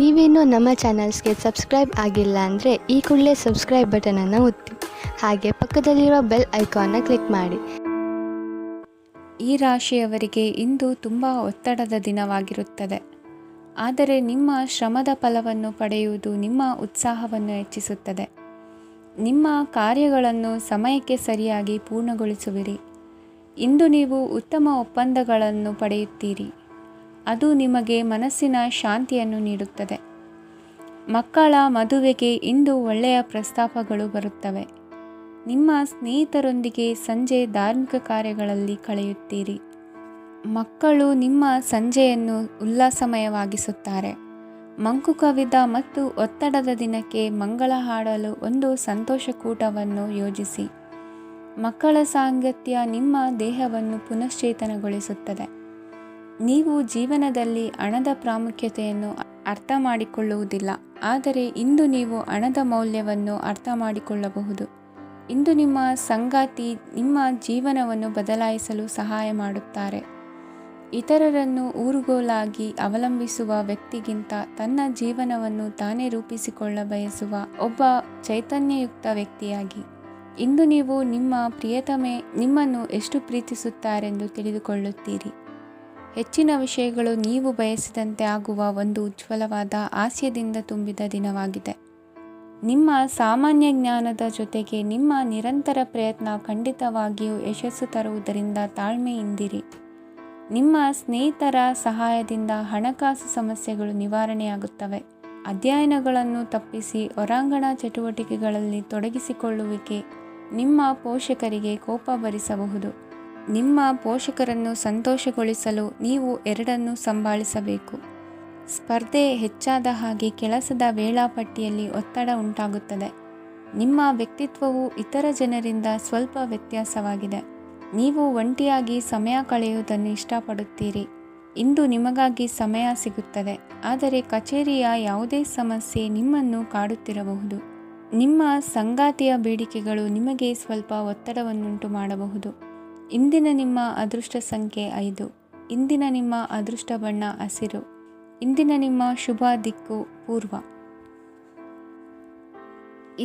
ನೀವೇನೂ ನಮ್ಮ ಚಾನಲ್ಸ್ಗೆ ಸಬ್ಸ್ಕ್ರೈಬ್ ಆಗಿಲ್ಲ ಅಂದರೆ ಈ ಕೂಡಲೇ ಸಬ್ಸ್ಕ್ರೈಬ್ ಬಟನನ್ನು ಒತ್ತಿ, ಹಾಗೆ ಪಕ್ಕದಲ್ಲಿರುವ ಬೆಲ್ ಐಕಾನ್ನ ಕ್ಲಿಕ್ ಮಾಡಿ. ಈ ರಾಶಿಯವರಿಗೆ ಇಂದು ತುಂಬ ಒತ್ತಡದ ದಿನವಾಗಿರುತ್ತದೆ. ಆದರೆ ನಿಮ್ಮ ಶ್ರಮದ ಫಲವನ್ನು ಪಡೆಯುವುದು ನಿಮ್ಮ ಉತ್ಸಾಹವನ್ನು ಹೆಚ್ಚಿಸುತ್ತದೆ. ನಿಮ್ಮ ಕಾರ್ಯಗಳನ್ನು ಸಮಯಕ್ಕೆ ಸರಿಯಾಗಿ ಪೂರ್ಣಗೊಳಿಸುವಿರಿ. ಇಂದು ನೀವು ಉತ್ತಮ ಒಪ್ಪಂದಗಳನ್ನು ಪಡೆಯುತ್ತೀರಿ. ಅದು ನಿಮಗೆ ಮನಸ್ಸಿನ ಶಾಂತಿಯನ್ನು ನೀಡುತ್ತದೆ. ಮಕ್ಕಳ ಮದುವೆಗೆ ಇಂದು ಒಳ್ಳೆಯ ಪ್ರಸ್ತಾಪಗಳು ಬರುತ್ತವೆ. ನಿಮ್ಮ ಸ್ನೇಹಿತರೊಂದಿಗೆ ಸಂಜೆ ಧಾರ್ಮಿಕ ಕಾರ್ಯಗಳಲ್ಲಿ ಕಳೆಯುತ್ತೀರಿ. ಮಕ್ಕಳು ನಿಮ್ಮ ಸಂಜೆಯನ್ನು ಉಲ್ಲಾಸಮಯವಾಗಿಸುತ್ತಾರೆ. ಮಂಕು ಕವಿದ ಮತ್ತು ಒತ್ತಡದ ದಿನಕ್ಕೆ ಮಂಗಳ ಹಾಡಲು ಒಂದು ಸಂತೋಷಕೂಟವನ್ನು ಯೋಜಿಸಿ. ಮಕ್ಕಳ ಸಾಂಗತ್ಯ ನಿಮ್ಮ ದೇಹವನ್ನು ಪುನಶ್ಚೇತನಗೊಳಿಸುತ್ತದೆ. ನೀವು ಜೀವನದಲ್ಲಿ ಹಣದ ಪ್ರಾಮುಖ್ಯತೆಯನ್ನು ಅರ್ಥ ಮಾಡಿಕೊಳ್ಳುವುದಿಲ್ಲ, ಆದರೆ ಇಂದು ನೀವು ಹಣದ ಮೌಲ್ಯವನ್ನು ಅರ್ಥ ಮಾಡಿಕೊಳ್ಳಬಹುದು. ಇಂದು ನಿಮ್ಮ ಸಂಗಾತಿ ನಿಮ್ಮ ಜೀವನವನ್ನು ಬದಲಾಯಿಸಲು ಸಹಾಯ ಮಾಡುತ್ತಾರೆ. ಇತರರನ್ನು ಊರುಗೋಲಾಗಿ ಅವಲಂಬಿಸುವ ವ್ಯಕ್ತಿಗಿಂತ ತನ್ನ ಜೀವನವನ್ನು ತಾನೇ ರೂಪಿಸಿಕೊಳ್ಳ ಬಯಸುವ ಒಬ್ಬ ಚೈತನ್ಯಯುಕ್ತ ವ್ಯಕ್ತಿಯಾಗಿ. ಇಂದು ನೀವು ನಿಮ್ಮ ಪ್ರಿಯತಮೆ ನಿಮ್ಮನ್ನು ಎಷ್ಟು ಪ್ರೀತಿಸುತ್ತಾರೆಂದು ತಿಳಿದುಕೊಳ್ಳುತ್ತೀರಿ. ಹೆಚ್ಚಿನ ವಿಷಯಗಳು ನೀವು ಬಯಸಿದಂತೆ ಆಗುವ ಒಂದು ಉಜ್ವಲವಾದ ಹಾಸ್ಯದಿಂದ ತುಂಬಿದ ದಿನವಾಗಿದೆ. ನಿಮ್ಮ ಸಾಮಾನ್ಯ ಜ್ಞಾನದ ಜೊತೆಗೆ ನಿಮ್ಮ ನಿರಂತರ ಪ್ರಯತ್ನ ಖಂಡಿತವಾಗಿಯೂ ಯಶಸ್ಸು ತರುವುದರಿಂದ ತಾಳ್ಮೆಯಿಂದಿರಿ. ನಿಮ್ಮ ಸ್ನೇಹಿತರ ಸಹಾಯದಿಂದ ಹಣಕಾಸು ಸಮಸ್ಯೆಗಳು ನಿವಾರಣೆಯಾಗುತ್ತವೆ. ಅಧ್ಯಯನಗಳನ್ನು ತಪ್ಪಿಸಿ ಹೊರಾಂಗಣ ಚಟುವಟಿಕೆಗಳಲ್ಲಿ ತೊಡಗಿಸಿಕೊಳ್ಳುವಿಕೆ ನಿಮ್ಮ ಪೋಷಕರಿಗೆ ಕೋಪ ಭರಿಸಬಹುದು. ನಿಮ್ಮ ಪೋಷಕರನ್ನು ಸಂತೋಷಗೊಳಿಸಲು ನೀವು ಎರಡನ್ನೂ ಸಂಭಾಳಿಸಬೇಕು. ಸ್ಪರ್ಧೆ ಹೆಚ್ಚಾದ ಹಾಗೆ ಕೆಲಸದ ವೇಳಾಪಟ್ಟಿಯಲ್ಲಿ ಒತ್ತಡ ಉಂಟಾಗುತ್ತದೆ. ನಿಮ್ಮ ವ್ಯಕ್ತಿತ್ವವು ಇತರ ಜನರಿಂದ ಸ್ವಲ್ಪ ವ್ಯತ್ಯಾಸವಾಗಿದೆ. ನೀವು ಒಂಟಿಯಾಗಿ ಸಮಯ ಕಳೆಯುವುದನ್ನು ಇಷ್ಟಪಡುತ್ತೀರಿ. ಇಂದು ನಿಮಗಾಗಿ ಸಮಯ ಸಿಗುತ್ತದೆ, ಆದರೆ ಕಚೇರಿಯ ಯಾವುದೇ ಸಮಸ್ಯೆ ನಿಮ್ಮನ್ನು ಕಾಡುತ್ತಿರಬಹುದು. ನಿಮ್ಮ ಸಂಗಾತಿಯ ಬೇಡಿಕೆಗಳು ನಿಮಗೆ ಸ್ವಲ್ಪ ಒತ್ತಡವನ್ನುಂಟು ಮಾಡಬಹುದು. ಇಂದಿನ ನಿಮ್ಮ ಅದೃಷ್ಟ ಸಂಖ್ಯೆ 5. ಇಂದಿನ ನಿಮ್ಮ ಅದೃಷ್ಟ ಬಣ್ಣ ಹಸಿರು. ಇಂದಿನ ನಿಮ್ಮ ಶುಭ ದಿಕ್ಕು ಪೂರ್ವ.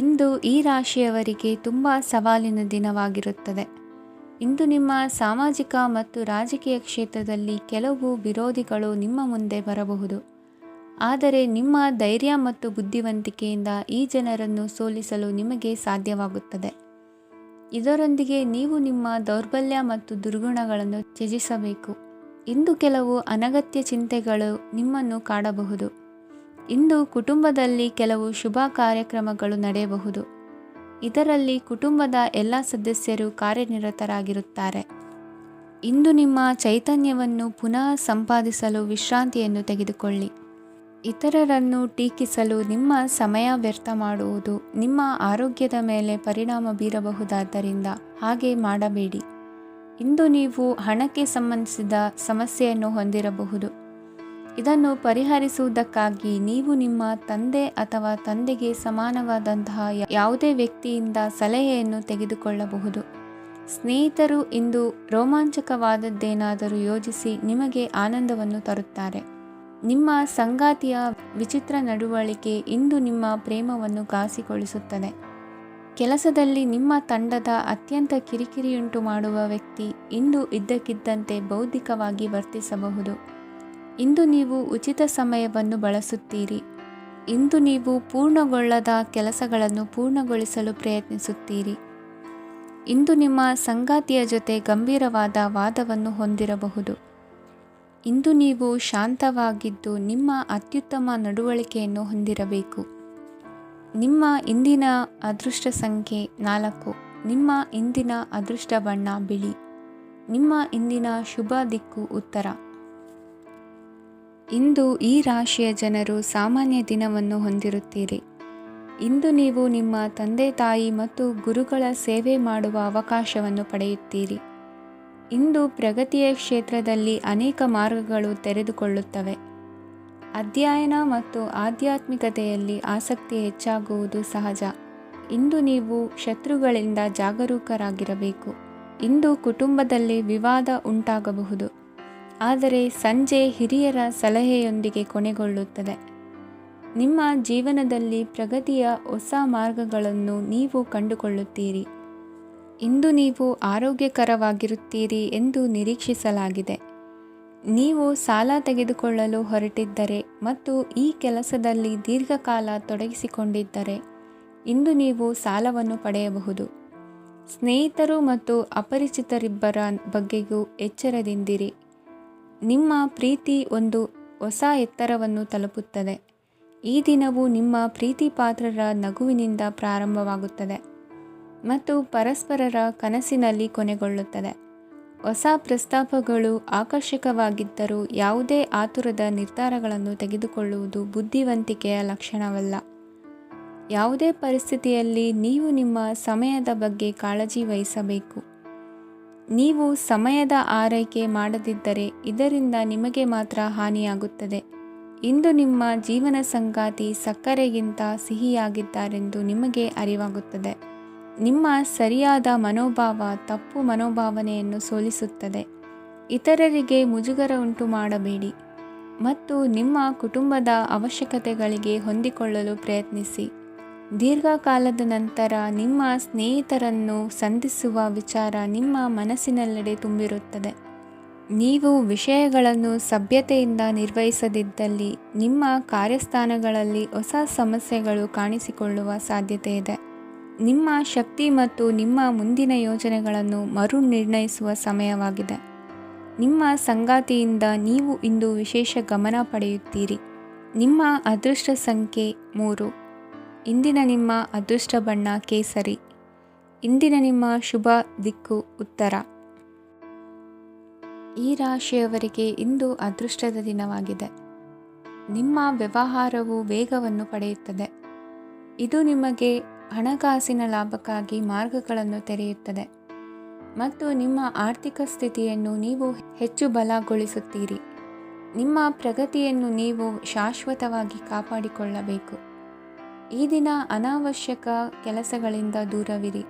ಇಂದು ಈ ರಾಶಿಯವರಿಗೆ ತುಂಬ ಸವಾಲಿನ ದಿನವಾಗಿರುತ್ತದೆ. ಇಂದು ನಿಮ್ಮ ಸಾಮಾಜಿಕ ಮತ್ತು ರಾಜಕೀಯ ಕ್ಷೇತ್ರದಲ್ಲಿ ಕೆಲವು ವಿರೋಧಿಗಳು ನಿಮ್ಮ ಮುಂದೆ ಬರಬಹುದು. ಆದರೆ ನಿಮ್ಮ ಧೈರ್ಯ ಮತ್ತು ಬುದ್ಧಿವಂತಿಕೆಯಿಂದ ಈ ಜನರನ್ನು ಸೋಲಿಸಲು ನಿಮಗೆ ಸಾಧ್ಯವಾಗುತ್ತದೆ. ಇದರೊಂದಿಗೆ ನೀವು ನಿಮ್ಮ ದೌರ್ಬಲ್ಯ ಮತ್ತು ದುರ್ಗುಣಗಳನ್ನು ತ್ಯಜಿಸಬೇಕು. ಇಂದು ಕೆಲವು ಅನಗತ್ಯ ಚಿಂತೆಗಳು ನಿಮ್ಮನ್ನು ಕಾಡಬಹುದು. ಇಂದು ಕುಟುಂಬದಲ್ಲಿ ಕೆಲವು ಶುಭ ಕಾರ್ಯಕ್ರಮಗಳು ನಡೆಯಬಹುದು. ಇದರಲ್ಲಿ ಕುಟುಂಬದ ಎಲ್ಲ ಸದಸ್ಯರು ಕಾರ್ಯನಿರತರಾಗಿರುತ್ತಾರೆ. ಇಂದು ನಿಮ್ಮ ಚೈತನ್ಯವನ್ನು ಪುನಃ ಸಂಪಾದಿಸಲು ವಿಶ್ರಾಂತಿಯನ್ನು ತೆಗೆದುಕೊಳ್ಳಿ. ಇತರರನ್ನು ಟೀಕಿಸಲು ನಿಮ್ಮ ಸಮಯ ವ್ಯರ್ಥ ಮಾಡುವುದು ನಿಮ್ಮ ಆರೋಗ್ಯದ ಮೇಲೆ ಪರಿಣಾಮ ಬೀರಬಹುದಾದ್ದರಿಂದ ಹಾಗೆ ಮಾಡಬೇಡಿ. ಇಂದು ನೀವು ಹಣಕ್ಕೆ ಸಂಬಂಧಿಸಿದ ಸಮಸ್ಯೆಯನ್ನು ಹೊಂದಿರಬಹುದು. ಇದನ್ನು ಪರಿಹರಿಸುವುದಕ್ಕಾಗಿ ನೀವು ನಿಮ್ಮ ತಂದೆ ಅಥವಾ ತಂದೆಗೆ ಸಮಾನವಾದಂತಹ ಯಾವುದೇ ವ್ಯಕ್ತಿಯಿಂದ ಸಲಹೆಯನ್ನು ತೆಗೆದುಕೊಳ್ಳಬಹುದು. ಸ್ನೇಹಿತರು ಇಂದು ರೋಮಾಂಚಕವಾದದ್ದೇನಾದರೂ ಯೋಜಿಸಿ ನಿಮಗೆ ಆನಂದವನ್ನು ತರುತ್ತಾರೆ. ನಿಮ್ಮ ಸಂಗಾತಿಯ ವಿಚಿತ್ರ ನಡವಳಿಕೆ ಇಂದು ನಿಮ್ಮ ಪ್ರೇಮವನ್ನು ಘಾಸಿಗೊಳಿಸುತ್ತದೆ. ಕೆಲಸದಲ್ಲಿ ನಿಮ್ಮ ತಂಡದ ಅತ್ಯಂತ ಕಿರಿಕಿರಿಯುಂಟು ಮಾಡುವ ವ್ಯಕ್ತಿ ಇಂದು ಇದ್ದಕ್ಕಿದ್ದಂತೆ ಬೌದ್ಧಿಕವಾಗಿ ವರ್ತಿಸಬಹುದು. ಇಂದು ನೀವು ಉಚಿತ ಸಮಯವನ್ನು ಬಳಸುತ್ತೀರಿ. ಇಂದು ನೀವು ಪೂರ್ಣಗೊಳ್ಳದ ಕೆಲಸಗಳನ್ನು ಪೂರ್ಣಗೊಳಿಸಲು ಪ್ರಯತ್ನಿಸುತ್ತೀರಿ. ಇಂದು ನಿಮ್ಮ ಸಂಗಾತಿಯ ಜೊತೆ ಗಂಭೀರವಾದ ವಾದವನ್ನು ಹೊಂದಿರಬಹುದು. ಇಂದು ನೀವು ಶಾಂತವಾಗಿದ್ದು ನಿಮ್ಮ ಅತ್ಯುತ್ತಮ ನಡವಳಿಕೆಯನ್ನು ಹೊಂದಿರಬೇಕು. ನಿಮ್ಮ ಇಂದಿನ ಅದೃಷ್ಟ ಸಂಖ್ಯೆ 4. ನಿಮ್ಮ ಇಂದಿನ ಅದೃಷ್ಟ ಬಣ್ಣ ಬಿಳಿ. ನಿಮ್ಮ ಇಂದಿನ ಶುಭ ದಿಕ್ಕು ಉತ್ತರ. ಇಂದು ಈ ರಾಶಿಯ ಜನರು ಸಾಮಾನ್ಯ ದಿನವನ್ನು ಹೊಂದಿರುತ್ತೀರಿ. ಇಂದು ನೀವು ನಿಮ್ಮ ತಂದೆ ತಾಯಿ ಮತ್ತು ಗುರುಗಳ ಸೇವೆ ಮಾಡುವ ಅವಕಾಶವನ್ನು ಪಡೆಯುತ್ತೀರಿ. ಇಂದು ಪ್ರಗತಿಯ ಕ್ಷೇತ್ರದಲ್ಲಿ ಅನೇಕ ಮಾರ್ಗಗಳು ತೆರೆದುಕೊಳ್ಳುತ್ತವೆ. ಅಧ್ಯಯನ ಮತ್ತು ಆಧ್ಯಾತ್ಮಿಕತೆಯಲ್ಲಿ ಆಸಕ್ತಿ ಹೆಚ್ಚಾಗುವುದು ಸಹಜ. ಇಂದು ನೀವು ಶತ್ರುಗಳಿಂದ ಜಾಗರೂಕರಾಗಿರಬೇಕು. ಇಂದು ಕುಟುಂಬದಲ್ಲಿ ವಿವಾದ ಉಂಟಾಗಬಹುದು, ಆದರೆ ಸಂಜೆ ಹಿರಿಯರ ಸಲಹೆಯೊಂದಿಗೆ ಕೊನೆಗೊಳ್ಳುತ್ತದೆ. ನಿಮ್ಮ ಜೀವನದಲ್ಲಿ ಪ್ರಗತಿಯ ಹೊಸ ಮಾರ್ಗಗಳನ್ನು ನೀವು ಕಂಡುಕೊಳ್ಳುತ್ತೀರಿ. ಇಂದು ನೀವು ಆರೋಗ್ಯಕರವಾಗಿರುತ್ತೀರಿ ಎಂದು ನಿರೀಕ್ಷಿಸಲಾಗಿದೆ. ನೀವು ಸಾಲ ತೆಗೆದುಕೊಳ್ಳಲು ಹೊರಟಿದ್ದರೆ ಮತ್ತು ಈ ಕೆಲಸದಲ್ಲಿ ದೀರ್ಘಕಾಲ ತೊಡಗಿಸಿಕೊಂಡಿದ್ದರೆ ಇಂದು ನೀವು ಸಾಲವನ್ನು ಪಡೆಯಬಹುದು. ಸ್ನೇಹಿತರು ಮತ್ತು ಅಪರಿಚಿತರಿಬ್ಬರ ಬಗ್ಗೆಯೂ ಎಚ್ಚರದಿಂದಿರಿ. ನಿಮ್ಮ ಪ್ರೀತಿ ಒಂದು ಹೊಸ ಎತ್ತರವನ್ನು ತಲುಪುತ್ತದೆ. ಈ ದಿನವು ನಿಮ್ಮ ಪ್ರೀತಿಪಾತ್ರರ ನಗುವಿನಿಂದ ಪ್ರಾರಂಭವಾಗುತ್ತದೆ ಮತ್ತು ಪರಸ್ಪರರ ಕನಸಿನಲ್ಲಿ ಕೊನೆಗೊಳ್ಳುತ್ತದೆ. ಹೊಸ ಪ್ರಸ್ತಾಪಗಳು ಆಕರ್ಷಕವಾಗಿದ್ದರೂ ಯಾವುದೇ ಆತುರದ ನಿರ್ಧಾರಗಳನ್ನು ತೆಗೆದುಕೊಳ್ಳುವುದು ಬುದ್ಧಿವಂತಿಕೆಯ ಲಕ್ಷಣವಲ್ಲ. ಯಾವುದೇ ಪರಿಸ್ಥಿತಿಯಲ್ಲಿ ನೀವು ನಿಮ್ಮ ಸಮಯದ ಬಗ್ಗೆ ಕಾಳಜಿ ವಹಿಸಬೇಕು. ನೀವು ಸಮಯದ ಆರೈಕೆ ಮಾಡದಿದ್ದರೆ ಇದರಿಂದ ನಿಮಗೆ ಮಾತ್ರ ಹಾನಿಯಾಗುತ್ತದೆ. ಇಂದು ನಿಮ್ಮ ಜೀವನ ಸಂಗಾತಿ ಸಕ್ಕರೆಗಿಂತ ಸಿಹಿಯಾಗಿದ್ದಾರೆಂದು ನಿಮಗೆ ಅರಿವಾಗುತ್ತದೆ. ನಿಮ್ಮ ಸರಿಯಾದ ಮನೋಭಾವ ತಪ್ಪು ಮನೋಭಾವನೆಯನ್ನು ಸೋಲಿಸುತ್ತದೆ. ಇತರರಿಗೆ ಮುಜುಗರ ಉಂಟು ಮಾಡಬೇಡಿ ಮತ್ತು ನಿಮ್ಮ ಕುಟುಂಬದ ಅವಶ್ಯಕತೆಗಳಿಗೆ ಹೊಂದಿಕೊಳ್ಳಲು ಪ್ರಯತ್ನಿಸಿ. ದೀರ್ಘಕಾಲದ ನಂತರ ನಿಮ್ಮ ಸ್ನೇಹಿತರನ್ನು ಸಂಧಿಸುವ ವಿಚಾರ ನಿಮ್ಮ ಮನಸ್ಸಿನೆಲ್ಲೆಡೆ ತುಂಬಿರುತ್ತದೆ. ನೀವು ವಿಷಯಗಳನ್ನು ಸಭ್ಯತೆಯಿಂದ ನಿರ್ವಹಿಸದಿದ್ದಲ್ಲಿ ನಿಮ್ಮ ಕಾರ್ಯಸ್ಥಾನಗಳಲ್ಲಿ ಹೊಸ ಸಮಸ್ಯೆಗಳು ಕಾಣಿಸಿಕೊಳ್ಳುವ ಸಾಧ್ಯತೆ ಇದೆ. ನಿಮ್ಮ ಶಕ್ತಿ ಮತ್ತು ನಿಮ್ಮ ಮುಂದಿನ ಯೋಜನೆಗಳನ್ನು ಮರು ನಿರ್ಣಯಿಸುವ ಸಮಯವಾಗಿದೆ. ನಿಮ್ಮ ಸಂಗಾತಿಯಿಂದ ನೀವು ಇಂದು ವಿಶೇಷ ಗಮನ ಪಡೆಯುತ್ತೀರಿ. ನಿಮ್ಮ ಅದೃಷ್ಟ ಸಂಖ್ಯೆ 3. ಇಂದಿನ ನಿಮ್ಮ ಅದೃಷ್ಟ ಬಣ್ಣ ಕೇಸರಿ. ಇಂದಿನ ನಿಮ್ಮ ಶುಭ ದಿಕ್ಕು ಉತ್ತರ. ಈ ರಾಶಿಯವರಿಗೆ ಇಂದು ಅದೃಷ್ಟದ ದಿನವಾಗಿದೆ. ನಿಮ್ಮ ವ್ಯವಹಾರವು ವೇಗವನ್ನು ಪಡೆಯುತ್ತದೆ. ಇದು ನಿಮಗೆ ಹಣಕಾಸಿನ ಲಾಭಕ್ಕಾಗಿ ಮಾರ್ಗಗಳನ್ನು ತೆರೆಯುತ್ತದೆ ಮತ್ತು ನಿಮ್ಮ ಆರ್ಥಿಕ ಸ್ಥಿತಿಯನ್ನು ನೀವು ಹೆಚ್ಚು ಬಲಗೊಳಿಸುತ್ತೀರಿ. ನಿಮ್ಮ ಪ್ರಗತಿಯನ್ನು ನೀವು ಶಾಶ್ವತವಾಗಿ ಕಾಪಾಡಿಕೊಳ್ಳಬೇಕು. ಈ ದಿನ ಅನಾವಶ್ಯಕ ಕೆಲಸಗಳಿಂದ ದೂರವಿರಿ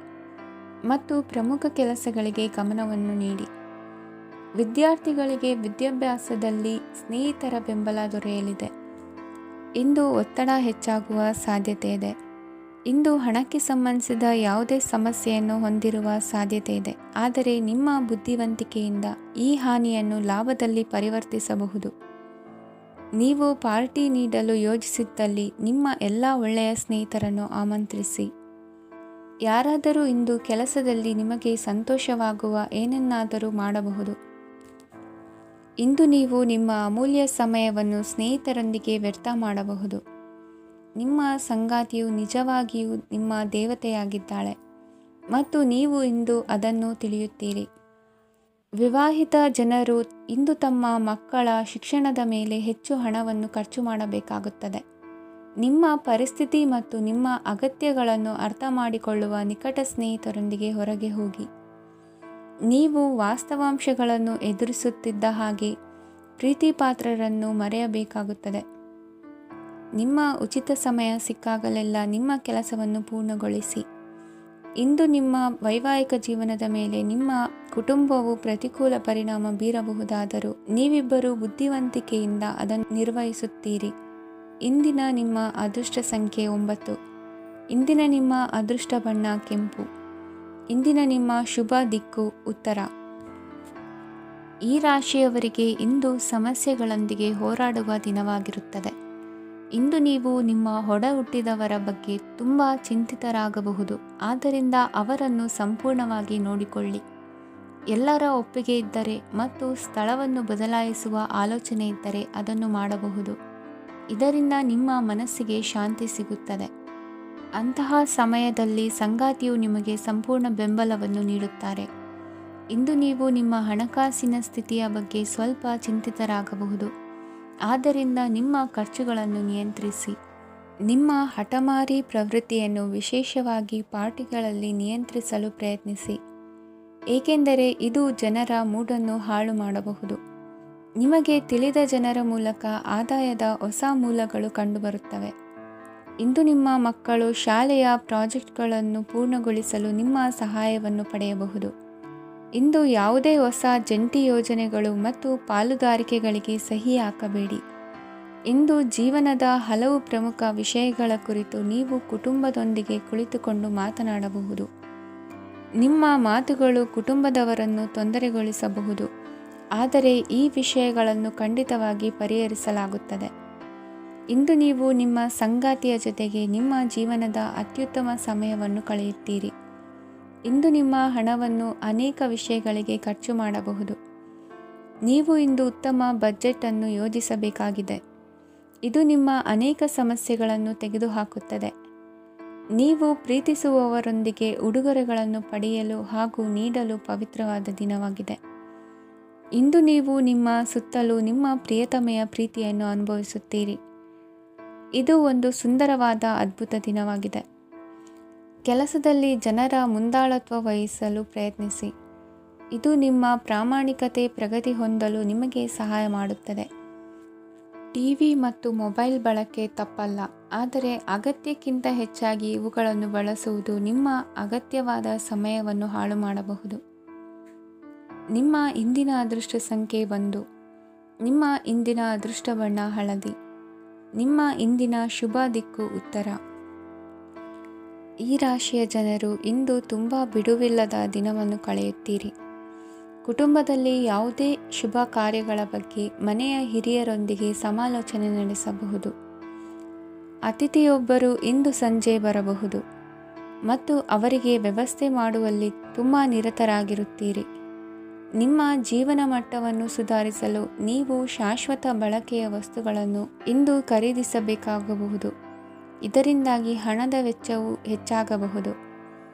ಮತ್ತು ಪ್ರಮುಖ ಕೆಲಸಗಳಿಗೆ ಗಮನವನ್ನು ನೀಡಿ. ವಿದ್ಯಾರ್ಥಿಗಳಿಗೆ ವಿದ್ಯಾಭ್ಯಾಸದಲ್ಲಿ ಸ್ನೇಹಿತರ ಬೆಂಬಲ ದೊರೆಯಲಿದೆ. ಇಂದು ಒತ್ತಡ ಹೆಚ್ಚಾಗುವ ಸಾಧ್ಯತೆ ಇದೆ. ಇಂದು ಹಣಕ್ಕೆ ಸಂಬಂಧಿಸಿದ ಯಾವುದೇ ಸಮಸ್ಯೆಯನ್ನು ಹೊಂದಿರುವ ಸಾಧ್ಯತೆ ಇದೆ. ಆದರೆ ನಿಮ್ಮ ಬುದ್ಧಿವಂತಿಕೆಯಿಂದ ಈ ಹಾನಿಯನ್ನು ಲಾಭದಲ್ಲಿ ಪರಿವರ್ತಿಸಬಹುದು. ನೀವು ಪಾರ್ಟಿ ನೀಡಲು ಯೋಜಿಸಿದ್ದಲ್ಲಿ ನಿಮ್ಮ ಎಲ್ಲ ಒಳ್ಳೆಯ ಸ್ನೇಹಿತರನ್ನು ಆಮಂತ್ರಿಸಿ. ಯಾರಾದರೂ ಇಂದು ಕೆಲಸದಲ್ಲಿ ನಿಮಗೆ ಸಂತೋಷವಾಗುವ ಏನನ್ನಾದರೂ ಮಾಡಬಹುದು. ಇಂದು ನೀವು ನಿಮ್ಮ ಅಮೂಲ್ಯ ಸಮಯವನ್ನು ಸ್ನೇಹಿತರೊಂದಿಗೆ ವ್ಯರ್ಥ ಮಾಡಬಹುದು. ನಿಮ್ಮ ಸಂಗಾತಿಯು ನಿಜವಾಗಿಯೂ ನಿಮ್ಮ ದೇವತೆಯಾಗಿದ್ದಾಳೆ ಮತ್ತು ನೀವು ಇಂದು ಅದನ್ನು ತಿಳಿಯುತ್ತೀರಿ. ವಿವಾಹಿತ ಜನರು ಇಂದು ತಮ್ಮ ಮಕ್ಕಳ ಶಿಕ್ಷಣದ ಮೇಲೆ ಹೆಚ್ಚು ಹಣವನ್ನು ಖರ್ಚು ಮಾಡಬೇಕಾಗುತ್ತದೆ. ನಿಮ್ಮ ಪರಿಸ್ಥಿತಿ ಮತ್ತು ನಿಮ್ಮ ಅಗತ್ಯಗಳನ್ನು ಅರ್ಥ ಮಾಡಿಕೊಳ್ಳುವ ನಿಕಟ ಸ್ನೇಹಿತರೊಂದಿಗೆ ಹೊರಗೆ ಹೋಗಿ. ನೀವು ವಾಸ್ತವಾಂಶಗಳನ್ನು ಎದುರಿಸುತ್ತಿದ್ದ ಹಾಗೆ ಪ್ರೀತಿಪಾತ್ರರನ್ನು ಮರೆಯಬೇಕಾಗುತ್ತದೆ. ನಿಮ್ಮ ಉಚಿತ ಸಮಯ ಸಿಕ್ಕಾಗಲೆಲ್ಲ ನಿಮ್ಮ ಕೆಲಸವನ್ನು ಪೂರ್ಣಗೊಳಿಸಿ. ಇಂದು ನಿಮ್ಮ ವೈವಾಹಿಕ ಜೀವನದ ಮೇಲೆ ನಿಮ್ಮ ಕುಟುಂಬವು ಪ್ರತಿಕೂಲ ಪರಿಣಾಮ ಬೀರಬಹುದಾದರೂ ನೀವಿಬ್ಬರು ಬುದ್ಧಿವಂತಿಕೆಯಿಂದ ಅದನ್ನು ನಿರ್ವಹಿಸುತ್ತೀರಿ. ಇಂದಿನ ನಿಮ್ಮ ಅದೃಷ್ಟ ಸಂಖ್ಯೆ 9. ಇಂದಿನ ನಿಮ್ಮ ಅದೃಷ್ಟ ಬಣ್ಣ ಕೆಂಪು. ಇಂದಿನ ನಿಮ್ಮ ಶುಭ ದಿಕ್ಕು ಉತ್ತರ. ಈ ರಾಶಿಯವರಿಗೆ ಇಂದು ಸಮಸ್ಯೆಗಳೊಂದಿಗೆ ಹೋರಾಡುವ ದಿನವಾಗಿರುತ್ತದೆ. ಇಂದು ನೀವು ನಿಮ್ಮ ಒಡ ಹುಟ್ಟಿದವರ ಬಗ್ಗೆ ತುಂಬ ಚಿಂತಿತರಾಗಬಹುದು. ಆದ್ದರಿಂದ ಅವರನ್ನು ಸಂಪೂರ್ಣವಾಗಿ ನೋಡಿಕೊಳ್ಳಿ. ಎಲ್ಲರ ಒಪ್ಪಿಗೆ ಇದ್ದರೆ ಮತ್ತು ಸ್ಥಳವನ್ನು ಬದಲಾಯಿಸುವ ಆಲೋಚನೆ ಇದ್ದರೆ ಅದನ್ನು ಮಾಡಬಹುದು. ಇದರಿಂದ ನಿಮ್ಮ ಮನಸ್ಸಿಗೆ ಶಾಂತಿ ಸಿಗುತ್ತದೆ. ಅಂತಹ ಸಮಯದಲ್ಲಿ ಸಂಗಾತಿಯು ನಿಮಗೆ ಸಂಪೂರ್ಣ ಬೆಂಬಲವನ್ನು ನೀಡುತ್ತಾರೆ. ಇಂದು ನೀವು ನಿಮ್ಮ ಹಣಕಾಸಿನ ಸ್ಥಿತಿಯ ಬಗ್ಗೆ ಸ್ವಲ್ಪ ಚಿಂತಿತರಾಗಬಹುದು. ಆದ್ದರಿಂದ ನಿಮ್ಮ ಖರ್ಚುಗಳನ್ನು ನಿಯಂತ್ರಿಸಿ. ನಿಮ್ಮ ಹಠಮಾರಿ ಪ್ರವೃತ್ತಿಯನ್ನು ವಿಶೇಷವಾಗಿ ಪಾರ್ಟಿಗಳಲ್ಲಿ ನಿಯಂತ್ರಿಸಲು ಪ್ರಯತ್ನಿಸಿ, ಏಕೆಂದರೆ ಇದು ಜನರ ಮೂಡನ್ನು ಹಾಳು ಮಾಡಬಹುದು. ನಿಮಗೆ ತಿಳಿದ ಜನರ ಮೂಲಕ ಆದಾಯದ ಹೊಸ ಮೂಲಗಳು ಕಂಡುಬರುತ್ತವೆ. ಇಂದು ನಿಮ್ಮ ಮಕ್ಕಳು ಶಾಲೆಯ ಪ್ರಾಜೆಕ್ಟ್ಗಳನ್ನು ಪೂರ್ಣಗೊಳಿಸಲು ನಿಮ್ಮ ಸಹಾಯವನ್ನು ಪಡೆಯಬಹುದು. ಇಂದು ಯಾವುದೇ ಹೊಸ ಜಂಟಿ ಯೋಜನೆಗಳು ಮತ್ತು ಪಾಲುದಾರಿಕೆಗಳಿಗೆ ಸಹಿ ಹಾಕಬೇಡಿ. ಇಂದು ಜೀವನದ ಹಲವು ಪ್ರಮುಖ ವಿಷಯಗಳ ಕುರಿತು ನೀವು ಕುಟುಂಬದೊಂದಿಗೆ ಕುಳಿತುಕೊಂಡು ಮಾತನಾಡಬಹುದು. ನಿಮ್ಮ ಮಾತುಗಳು ಕುಟುಂಬದವರನ್ನು ತೊಂದರೆಗೊಳಿಸಬಹುದು, ಆದರೆ ಈ ವಿಷಯಗಳನ್ನು ಖಂಡಿತವಾಗಿ ಪರಿಹರಿಸಲಾಗುತ್ತದೆ. ಇಂದು ನೀವು ನಿಮ್ಮ ಸಂಗಾತಿಯ ಜೊತೆಗೆ ನಿಮ್ಮ ಜೀವನದ ಅತ್ಯುತ್ತಮ ಸಮಯವನ್ನು ಕಳೆಯುತ್ತೀರಿ. ಇಂದು ನಿಮ್ಮ ಹಣವನ್ನು ಅನೇಕ ವಿಷಯಗಳಿಗೆ ಖರ್ಚು ಮಾಡಬಹುದು. ನೀವು ಇಂದು ಉತ್ತಮ ಬಜೆಟ್ ಅನ್ನು ಯೋಜಿಸಬೇಕಾಗಿದೆ. ಇದು ನಿಮ್ಮ ಅನೇಕ ಸಮಸ್ಯೆಗಳನ್ನು ತೆಗೆದುಹಾಕುತ್ತದೆ. ನೀವು ಪ್ರೀತಿಸುವವರೊಂದಿಗೆ ಉಡುಗೊರೆಗಳನ್ನು ಪಡೆಯಲು ಹಾಗೂ ನೀಡಲು ಪವಿತ್ರವಾದ ದಿನವಾಗಿದೆ. ಇಂದು ನೀವು ನಿಮ್ಮ ಸುತ್ತಲೂ ನಿಮ್ಮ ಪ್ರಿಯತಮೆಯ ಪ್ರೀತಿಯನ್ನು ಅನುಭವಿಸುತ್ತೀರಿ. ಇದು ಒಂದು ಸುಂದರವಾದ ಅದ್ಭುತ ದಿನವಾಗಿದೆ. ಕೆಲಸದಲ್ಲಿ ಜನರ ಮುಂದಾಳತ್ವ ವಹಿಸಲು ಪ್ರಯತ್ನಿಸಿ. ಇದು ನಿಮ್ಮ ಪ್ರಾಮಾಣಿಕತೆ ಪ್ರಗತಿ ಹೊಂದಲು ನಿಮಗೆ ಸಹಾಯ ಮಾಡುತ್ತದೆ. ಟಿವಿ ಮತ್ತು ಮೊಬೈಲ್ ಬಳಕೆ ತಪ್ಪಲ್ಲ, ಆದರೆ ಅಗತ್ಯಕ್ಕಿಂತ ಹೆಚ್ಚಾಗಿ ಇವುಗಳನ್ನು ಬಳಸುವುದು ನಿಮ್ಮ ಅಗತ್ಯವಾದ ಸಮಯವನ್ನು ಹಾಳು ಮಾಡಬಹುದು. ನಿಮ್ಮ ಇಂದಿನ ಅದೃಷ್ಟ ಸಂಖ್ಯೆ 1. ನಿಮ್ಮ ಇಂದಿನ ಅದೃಷ್ಟ ಬಣ್ಣ ಹಳದಿ. ನಿಮ್ಮ ಇಂದಿನ ಶುಭ ದಿಕ್ಕು ಉತ್ತರ. ಈ ರಾಶಿಯ ಜನರು ಇಂದು ತುಂಬ ಬಿಡುವಿಲ್ಲದ ದಿನವನ್ನು ಕಳೆಯುತ್ತೀರಿ. ಕುಟುಂಬದಲ್ಲಿ ಯಾವುದೇ ಶುಭ ಕಾರ್ಯಗಳ ಬಗ್ಗೆ ಮನೆಯ ಹಿರಿಯರೊಂದಿಗೆ ಸಮಾಲೋಚನೆ ನಡೆಸಬಹುದು. ಅತಿಥಿಯೊಬ್ಬರು ಇಂದು ಸಂಜೆ ಬರಬಹುದು ಮತ್ತು ಅವರಿಗೆ ವ್ಯವಸ್ಥೆ ಮಾಡುವಲ್ಲಿ ತುಂಬ ನಿರತರಾಗಿರುತ್ತೀರಿ. ನಿಮ್ಮ ಜೀವನ ಮಟ್ಟವನ್ನು ಸುಧಾರಿಸಲು ನೀವು ಶಾಶ್ವತ ಬಳಕೆಯ ವಸ್ತುಗಳನ್ನು ಇಂದು ಖರೀದಿಸಬೇಕಾಗಬಹುದು. ಇದರಿಂದಾಗಿ ಹಣದ ವೆಚ್ಚವು ಹೆಚ್ಚಾಗಬಹುದು.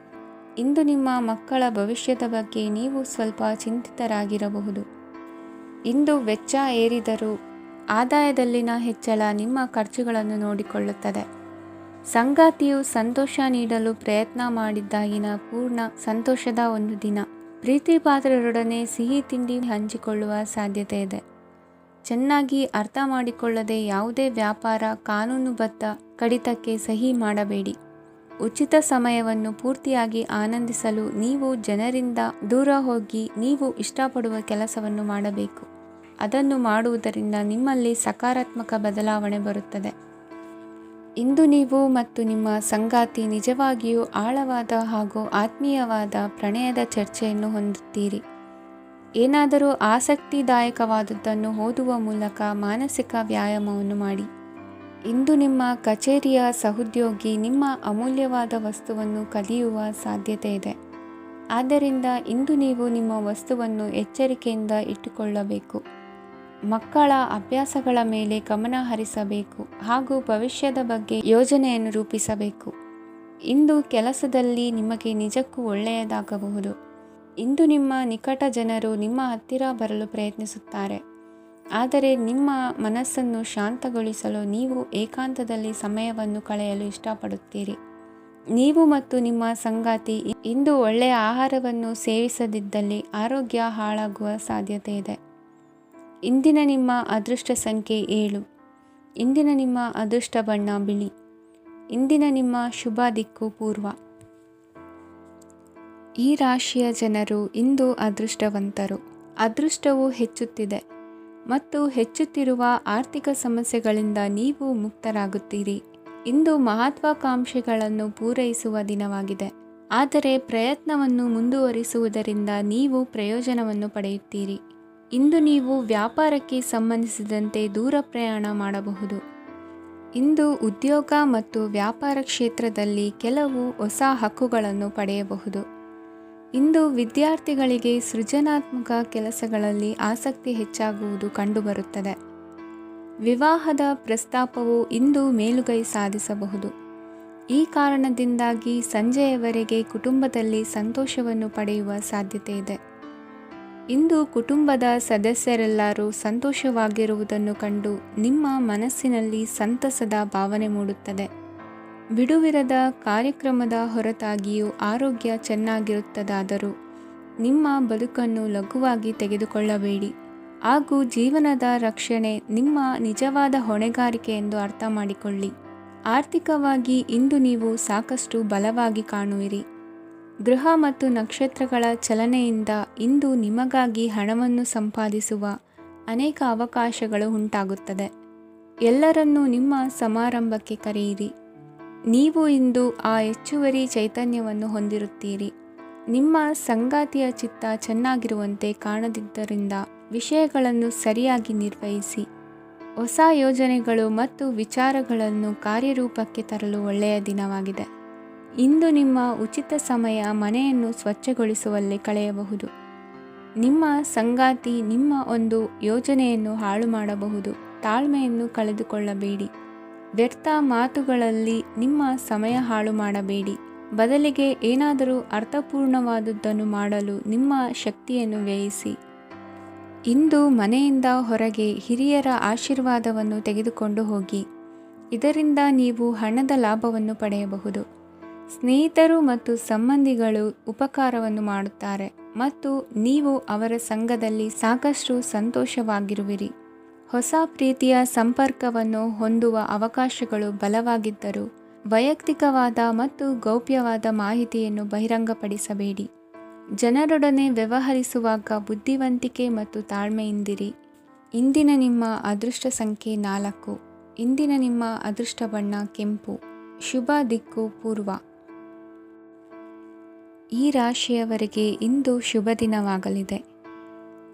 ಇಂದು ನಿಮ್ಮ ಮಕ್ಕಳ ಭವಿಷ್ಯದ ಬಗ್ಗೆ ನೀವು ಸ್ವಲ್ಪ ಚಿಂತಿತರಾಗಿರಬಹುದು. ಇಂದು ವೆಚ್ಚ ಏರಿದರೂ ಆದಾಯದಲ್ಲಿನ ಹೆಚ್ಚಳ ನಿಮ್ಮ ಖರ್ಚುಗಳನ್ನು ನೋಡಿಕೊಳ್ಳುತ್ತದೆ. ಸಂಗಾತಿಯು ಸಂತೋಷ ನೀಡಲು ಪ್ರಯತ್ನ ಮಾಡಿದ್ದಾಗಿನ ಪೂರ್ಣ ಸಂತೋಷದ ಒಂದು ದಿನ. ಪ್ರೀತಿ ಪಾತ್ರರೊಡನೆ ಸಿಹಿ ತಿಂಡಿ ಹಂಚಿಕೊಳ್ಳುವ ಸಾಧ್ಯತೆ ಇದೆ. ಚೆನ್ನಾಗಿ ಅರ್ಥ ಮಾಡಿಕೊಳ್ಳದೆ ಯಾವುದೇ ವ್ಯಾಪಾರ ಕಾನೂನುಬದ್ಧ ಕಡಿತಕ್ಕೆ ಸಹಿ ಮಾಡಬೇಡಿ. ಉಚಿತ ಸಮಯವನ್ನು ಪೂರ್ತಿಯಾಗಿ ಆನಂದಿಸಲು ನೀವು ಜನರಿಂದ ದೂರ ಹೋಗಿ ನೀವು ಇಷ್ಟಪಡುವ ಕೆಲಸವನ್ನು ಮಾಡಬೇಕು. ಅದನ್ನು ಮಾಡುವುದರಿಂದ ನಿಮ್ಮಲ್ಲಿ ಸಕಾರಾತ್ಮಕ ಬದಲಾವಣೆ ಬರುತ್ತದೆ. ಇಂದು ನೀವು ಮತ್ತು ನಿಮ್ಮ ಸಂಗಾತಿ ನಿಜವಾಗಿಯೂ ಆಳವಾದ ಹಾಗೂ ಆತ್ಮೀಯವಾದ ಪ್ರಣಯದ ಚರ್ಚೆಯನ್ನು ಹೊಂದುತ್ತೀರಿ. ಏನಾದರೂ ಆಸಕ್ತಿದಾಯಕವಾದದ್ದನ್ನು ಓದುವ ಮೂಲಕ ಮಾನಸಿಕ ವ್ಯಾಯಾಮವನ್ನು ಮಾಡಿ. ಇಂದು ನಿಮ್ಮ ಕಚೇರಿಯ ಸಹೋದ್ಯೋಗಿ ನಿಮ್ಮ ಅಮೂಲ್ಯವಾದ ವಸ್ತುವನ್ನು ಕದಿಯುವ ಸಾಧ್ಯತೆ ಇದೆ. ಆದ್ದರಿಂದ ಇಂದು ನೀವು ನಿಮ್ಮ ವಸ್ತುವನ್ನು ಎಚ್ಚರಿಕೆಯಿಂದ ಇಟ್ಟುಕೊಳ್ಳಬೇಕು. ಮಕ್ಕಳ ಅಭ್ಯಾಸಗಳ ಮೇಲೆ ಗಮನ ಹರಿಸಬೇಕು ಹಾಗೂ ಭವಿಷ್ಯದ ಬಗ್ಗೆ ಯೋಜನೆಯನ್ನು ರೂಪಿಸಬೇಕು. ಇಂದು ಕೆಲಸದಲ್ಲಿ ನಿಮಗೆ ನಿಜಕ್ಕೂ ಒಳ್ಳೆಯದಾಗಬಹುದು. ಇಂದು ನಿಮ್ಮ ನಿಕಟ ಜನರು ನಿಮ್ಮ ಹತ್ತಿರ ಬರಲು ಪ್ರಯತ್ನಿಸುತ್ತಾರೆ, ಆದರೆ ನಿಮ್ಮ ಮನಸ್ಸನ್ನು ಶಾಂತಗೊಳಿಸಲು ನೀವು ಏಕಾಂತದಲ್ಲಿ ಸಮಯವನ್ನು ಕಳೆಯಲು ಇಷ್ಟಪಡುತ್ತೀರಿ. ನೀವು ಮತ್ತು ನಿಮ್ಮ ಸಂಗಾತಿ ಇಂದು ಒಳ್ಳೆಯ ಆಹಾರವನ್ನು ಸೇವಿಸದಿದ್ದಲ್ಲಿ ಆರೋಗ್ಯ ಹಾಳಾಗುವ ಸಾಧ್ಯತೆ ಇದೆ. ಇಂದಿನ ನಿಮ್ಮ ಅದೃಷ್ಟ ಸಂಖ್ಯೆ 7. ಇಂದಿನ ನಿಮ್ಮ ಅದೃಷ್ಟ ಬಣ್ಣ ಬಿಳಿ. ಇಂದಿನ ನಿಮ್ಮ ಶುಭ ದಿಕ್ಕು ಪೂರ್ವ. ಈ ರಾಶಿಯ ಜನರು ಇಂದು ಅದೃಷ್ಟವಂತರು. ಅದೃಷ್ಟವು ಹೆಚ್ಚುತ್ತಿದೆ ಮತ್ತು ಹೆಚ್ಚುತ್ತಿರುವ ಆರ್ಥಿಕ ಸಮಸ್ಯೆಗಳಿಂದ ನೀವು ಮುಕ್ತರಾಗುತ್ತೀರಿ. ಇಂದು ಮಹತ್ವಾಕಾಂಕ್ಷೆಗಳನ್ನು ಪೂರೈಸುವ ದಿನವಾಗಿದೆ, ಆದರೆ ಪ್ರಯತ್ನವನ್ನು ಮುಂದುವರಿಸುವುದರಿಂದ ನೀವು ಪ್ರಯೋಜನವನ್ನು ಪಡೆಯುತ್ತೀರಿ. ಇಂದು ನೀವು ವ್ಯಾಪಾರಕ್ಕೆ ಸಂಬಂಧಿಸಿದಂತೆ ದೂರ ಪ್ರಯಾಣ ಮಾಡಬಹುದು. ಇಂದು ಉದ್ಯೋಗ ಮತ್ತು ವ್ಯಾಪಾರ ಕ್ಷೇತ್ರದಲ್ಲಿ ಕೆಲವು ಹೊಸ ಹಕ್ಕುಗಳನ್ನು ಪಡೆಯಬಹುದು. ಇಂದು ವಿದ್ಯಾರ್ಥಿಗಳಿಗೆ ಸೃಜನಾತ್ಮಕ ಕೆಲಸಗಳಲ್ಲಿ ಆಸಕ್ತಿ ಹೆಚ್ಚಾಗುವುದು ಕಂಡುಬರುತ್ತದೆ. ವಿವಾಹದ ಪ್ರಸ್ತಾಪವು ಇಂದು ಮೇಲುಗೈ ಸಾಧಿಸಬಹುದು. ಈ ಕಾರಣದಿಂದಾಗಿ ಸಂಜೆಯವರೆಗೆ ಕುಟುಂಬದಲ್ಲಿ ಸಂತೋಷವನ್ನು ಪಡೆಯುವ ಸಾಧ್ಯತೆ ಇದೆ. ಇಂದು ಕುಟುಂಬದ ಸದಸ್ಯರೆಲ್ಲರೂ ಸಂತೋಷವಾಗಿರುವುದನ್ನು ಕಂಡು ನಿಮ್ಮ ಮನಸ್ಸಿನಲ್ಲಿ ಸಂತಸದ ಭಾವನೆ ಮೂಡುತ್ತದೆ. ಬಿಡುವಿರದ ಕಾರ್ಯಕ್ರಮದ ಹೊರತಾಗಿಯೂ ಆರೋಗ್ಯ ಚೆನ್ನಾಗಿರುತ್ತದಾದರೂ ನಿಮ್ಮ ಬದುಕನ್ನು ಲಘುವಾಗಿ ತೆಗೆದುಕೊಳ್ಳಬೇಡಿ ಹಾಗೂ ಜೀವನದ ರಕ್ಷಣೆ ನಿಮ್ಮ ನಿಜವಾದ ಹೊಣೆಗಾರಿಕೆ ಎಂದು ಅರ್ಥ ಮಾಡಿಕೊಳ್ಳಿ. ಆರ್ಥಿಕವಾಗಿ ಇಂದು ನೀವು ಸಾಕಷ್ಟು ಬಲವಾಗಿ ಕಾಣುವಿರಿ. ಗ್ರಹ ಮತ್ತು ನಕ್ಷತ್ರಗಳ ಚಲನೆಯಿಂದ ಇಂದು ನಿಮಗಾಗಿ ಹಣವನ್ನು ಸಂಪಾದಿಸುವ ಅನೇಕ ಅವಕಾಶಗಳು ಉಂಟಾಗುತ್ತದೆ. ಎಲ್ಲರನ್ನೂ ನಿಮ್ಮ ಸಮಾರಂಭಕ್ಕೆ ಕರೆಯಿರಿ. ನೀವು ಇಂದು ಆ ಹೆಚ್ಚುವರಿ ಚೈತನ್ಯವನ್ನು ಹೊಂದಿರುತ್ತೀರಿ. ನಿಮ್ಮ ಸಂಗಾತಿಯ ಚಿತ್ತ ಚೆನ್ನಾಗಿರುವಂತೆ ಕಾಣದಿದ್ದರಿಂದ ವಿಷಯಗಳನ್ನು ಸರಿಯಾಗಿ ನಿರ್ವಹಿಸಿ. ಹೊಸ ಯೋಜನೆಗಳು ಮತ್ತು ವಿಚಾರಗಳನ್ನು ಕಾರ್ಯರೂಪಕ್ಕೆ ತರಲು ಒಳ್ಳೆಯ ದಿನವಾಗಿದೆ. ಇಂದು ನಿಮ್ಮ ಉಚಿತ ಸಮಯ ಮನೆಯನ್ನು ಸ್ವಚ್ಛಗೊಳಿಸುವಲ್ಲಿ ಕಳೆಯಬಹುದು. ನಿಮ್ಮ ಸಂಗಾತಿ ನಿಮ್ಮ ಒಂದು ಯೋಜನೆಯನ್ನು ಹಾಳು ಮಾಡಬಹುದು. ತಾಳ್ಮೆಯನ್ನು ಕಳೆದುಕೊಳ್ಳಬೇಡಿ. ವ್ಯರ್ಥ ಮಾತುಗಳಲ್ಲಿ ನಿಮ್ಮ ಸಮಯ ಹಾಳು ಮಾಡಬೇಡಿ. ಬದಲಿಗೆ ಏನಾದರೂ ಅರ್ಥಪೂರ್ಣವಾದುದನ್ನು ಮಾಡಲು ನಿಮ್ಮ ಶಕ್ತಿಯನ್ನು ವ್ಯಯಿಸಿ. ಇಂದು ಮನೆಯಿಂದ ಹೊರಗೆ ಹಿರಿಯರ ಆಶೀರ್ವಾದವನ್ನು ತೆಗೆದುಕೊಂಡು ಹೋಗಿ. ಇದರಿಂದ ನೀವು ಹಣದ ಲಾಭವನ್ನು ಪಡೆಯಬಹುದು. ಸ್ನೇಹಿತರು ಮತ್ತು ಸಂಬಂಧಿಗಳು ಉಪಕಾರವನ್ನು ಮಾಡುತ್ತಾರೆ ಮತ್ತು ನೀವು ಅವರ ಸಂಘದಲ್ಲಿ ಸಾಕಷ್ಟು ಸಂತೋಷವಾಗಿರುವಿರಿ. ಹೊಸ ಪ್ರೀತಿಯ ಸಂಪರ್ಕವನ್ನು ಹೊಂದುವ ಅವಕಾಶಗಳು ಬಲವಾಗಿದ್ದರೂ ವೈಯಕ್ತಿಕವಾದ ಮತ್ತು ಗೌಪ್ಯವಾದ ಮಾಹಿತಿಯನ್ನು ಬಹಿರಂಗಪಡಿಸಬೇಡಿ. ಜನರೊಡನೆ ವ್ಯವಹರಿಸುವಾಗ ಬುದ್ಧಿವಂತಿಕೆ ಮತ್ತು ತಾಳ್ಮೆಯಿಂದಿರಿ. ಇಂದಿನ ನಿಮ್ಮ ಅದೃಷ್ಟ ಸಂಖ್ಯೆ 4. ಇಂದಿನ ನಿಮ್ಮ ಅದೃಷ್ಟ ಬಣ್ಣ ಕೆಂಪು. ಶುಭ ದಿಕ್ಕು ಪೂರ್ವ. ಈ ರಾಶಿಯವರಿಗೆ ಇಂದು ಶುಭ ದಿನವಾಗಲಿದೆ.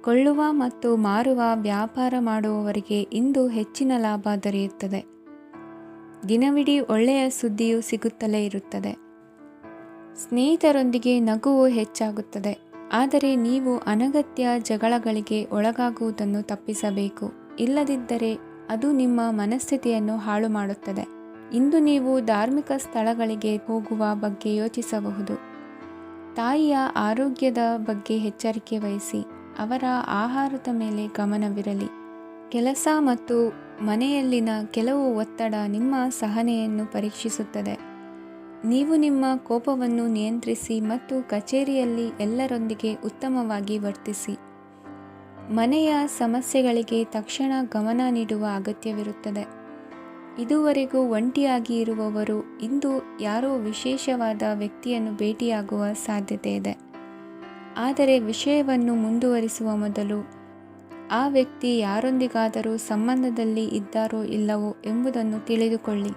ಕೊಳ್ಳುವ ಮತ್ತು ಮಾರುವ ವ್ಯಾಪಾರ ಮಾಡುವವರಿಗೆ ಇಂದು ಹೆಚ್ಚಿನ ಲಾಭ ದೊರೆಯುತ್ತದೆ. ದಿನವಿಡೀ ಒಳ್ಳೆಯ ಸುದ್ದಿಯು ಸಿಗುತ್ತಲೇ ಇರುತ್ತದೆ. ಸ್ನೇಹಿತರೊಂದಿಗೆ ನಗುವು ಹೆಚ್ಚಾಗುತ್ತದೆ. ಆದರೆ ನೀವು ಅನಗತ್ಯ ಜಗಳಗಳಿಗೆ ಒಳಗಾಗುವುದನ್ನು ತಪ್ಪಿಸಬೇಕು. ಇಲ್ಲದಿದ್ದರೆ ಅದು ನಿಮ್ಮ ಮನಸ್ಥಿತಿಯನ್ನು ಹಾಳು ಮಾಡುತ್ತದೆ. ಇಂದು ನೀವು ಧಾರ್ಮಿಕ ಸ್ಥಳಗಳಿಗೆ ಹೋಗುವ ಬಗ್ಗೆ ಯೋಚಿಸಬಹುದು. ತಾಯಿಯ ಆರೋಗ್ಯದ ಬಗ್ಗೆ ಎಚ್ಚರಿಕೆ ವಹಿಸಿ. ಅವರ ಆಹಾರದ ಮೇಲೆ ಗಮನವಿರಲಿ. ಕೆಲಸ ಮತ್ತು ಮನೆಯಲ್ಲಿನ ಕೆಲವು ಒತ್ತಡ ನಿಮ್ಮ ಸಹನೆಯನ್ನು ಪರೀಕ್ಷಿಸುತ್ತದೆ. ನೀವು ನಿಮ್ಮ ಕೋಪವನ್ನು ನಿಯಂತ್ರಿಸಿ ಮತ್ತು ಕಚೇರಿಯಲ್ಲಿ ಎಲ್ಲರೊಂದಿಗೆ ಉತ್ತಮವಾಗಿ ವರ್ತಿಸಿ. ಮನೆಯ ಸಮಸ್ಯೆಗಳಿಗೆ ತಕ್ಷಣ ಗಮನ ನೀಡುವ ಅಗತ್ಯವಿರುತ್ತದೆ. ಇದುವರೆಗೂ ಒಂಟಿಯಾಗಿ ಇರುವವರು ಇಂದು ಯಾರೋ ವಿಶೇಷವಾದ ವ್ಯಕ್ತಿಯನ್ನು ಭೇಟಿಯಾಗುವ ಸಾಧ್ಯತೆ ಇದೆ. ಆದರೆ ವಿಷಯವನ್ನು ಮುಂದುವರಿಸುವ ಮೊದಲು ಆ ವ್ಯಕ್ತಿ ಯಾರೊಂದಿಗಾದರೂ ಸಂಬಂಧದಲ್ಲಿ ಇದ್ದಾರೋ ಇಲ್ಲವೋ ಎಂಬುದನ್ನು ತಿಳಿದುಕೊಳ್ಳಿ.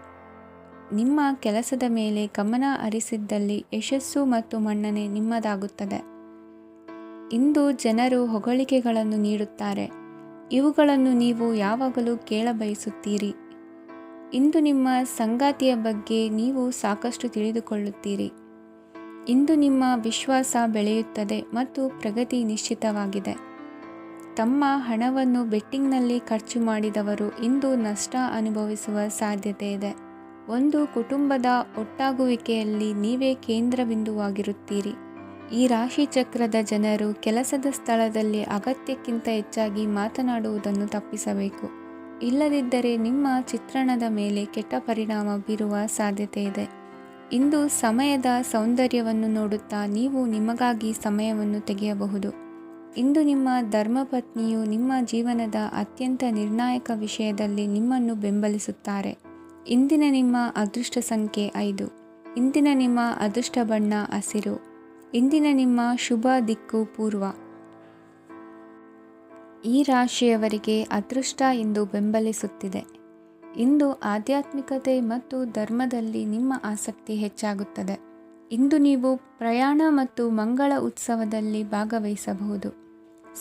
ನಿಮ್ಮ ಕೆಲಸದ ಮೇಲೆ ಗಮನ ಹರಿಸಿದ್ದಲ್ಲಿ ಯಶಸ್ಸು ಮತ್ತು ಮನ್ನಣೆ ನಿಮ್ಮದಾಗುತ್ತದೆ. ಇಂದು ಜನರು ಹೊಗಳಿಕೆಗಳನ್ನು ನೀಡುತ್ತಾರೆ. ಇವುಗಳನ್ನು ನೀವು ಯಾವಾಗಲೂ ಕೇಳಬಯಸುತ್ತೀರಿ. ಇಂದು ನಿಮ್ಮ ಸಂಗಾತಿಯ ಬಗ್ಗೆ ನೀವು ಸಾಕಷ್ಟು ತಿಳಿದುಕೊಳ್ಳುತ್ತೀರಿ. ಇಂದು ನಿಮ್ಮ ವಿಶ್ವಾಸ ಬೆಳೆಯುತ್ತದೆ ಮತ್ತು ಪ್ರಗತಿ ನಿಶ್ಚಿತವಾಗಿದೆ. ತಮ್ಮ ಹಣವನ್ನು ಬೆಟ್ಟಿಂಗ್ನಲ್ಲಿ ಖರ್ಚು ಮಾಡಿದವರು ಇಂದು ನಷ್ಟ ಅನುಭವಿಸುವ ಸಾಧ್ಯತೆ ಇದೆ. ಒಂದು ಕುಟುಂಬದ ಒಟ್ಟಾಗುವಿಕೆಯಲ್ಲಿ ನೀವೇ ಕೇಂದ್ರಬಿಂದುವಾಗಿರುತ್ತೀರಿ. ಈ ರಾಶಿ ಚಕ್ರದ ಜನರು ಕೆಲಸದ ಸ್ಥಳದಲ್ಲಿ ಅಗತ್ಯಕ್ಕಿಂತ ಹೆಚ್ಚಾಗಿ ಮಾತನಾಡುವುದನ್ನು ತಪ್ಪಿಸಬೇಕು. ಇಲ್ಲದಿದ್ದರೆ ನಿಮ್ಮ ಚಿತ್ರಣದ ಮೇಲೆ ಕೆಟ್ಟ ಪರಿಣಾಮ ಬೀರುವ ಸಾಧ್ಯತೆ ಇದೆ. ಇಂದು ಸಮಯದ ಸೌಂದರ್ಯವನ್ನು ನೋಡುತ್ತಾ ನೀವು ನಿಮಗಾಗಿ ಸಮಯವನ್ನು ತೆಗೆಯಬಹುದು. ಇಂದು ನಿಮ್ಮ ಧರ್ಮಪತ್ನಿಯು ನಿಮ್ಮ ಜೀವನದ ಅತ್ಯಂತ ನಿರ್ಣಾಯಕ ವಿಷಯದಲ್ಲಿ ನಿಮ್ಮನ್ನು ಬೆಂಬಲಿಸುತ್ತಾರೆ. ಇಂದಿನ ನಿಮ್ಮ ಅದೃಷ್ಟ ಸಂಖ್ಯೆ 5. ಇಂದಿನ ನಿಮ್ಮ ಅದೃಷ್ಟ ಬಣ್ಣ ಹಸಿರು. ಇಂದಿನ ನಿಮ್ಮ ಶುಭ ದಿಕ್ಕು ಪೂರ್ವ. ಈ ರಾಶಿಯವರಿಗೆ ಅದೃಷ್ಟ ಇಂದು ಬೆಂಬಲಿಸುತ್ತಿದೆ. ಇಂದು ಆಧ್ಯಾತ್ಮಿಕತೆ ಮತ್ತು ಧರ್ಮದಲ್ಲಿ ನಿಮ್ಮ ಆಸಕ್ತಿ ಹೆಚ್ಚಾಗುತ್ತದೆ. ಇಂದು ನೀವು ಪ್ರಯಾಣ ಮತ್ತು ಮಂಗಳ ಉತ್ಸವದಲ್ಲಿ ಭಾಗವಹಿಸಬಹುದು.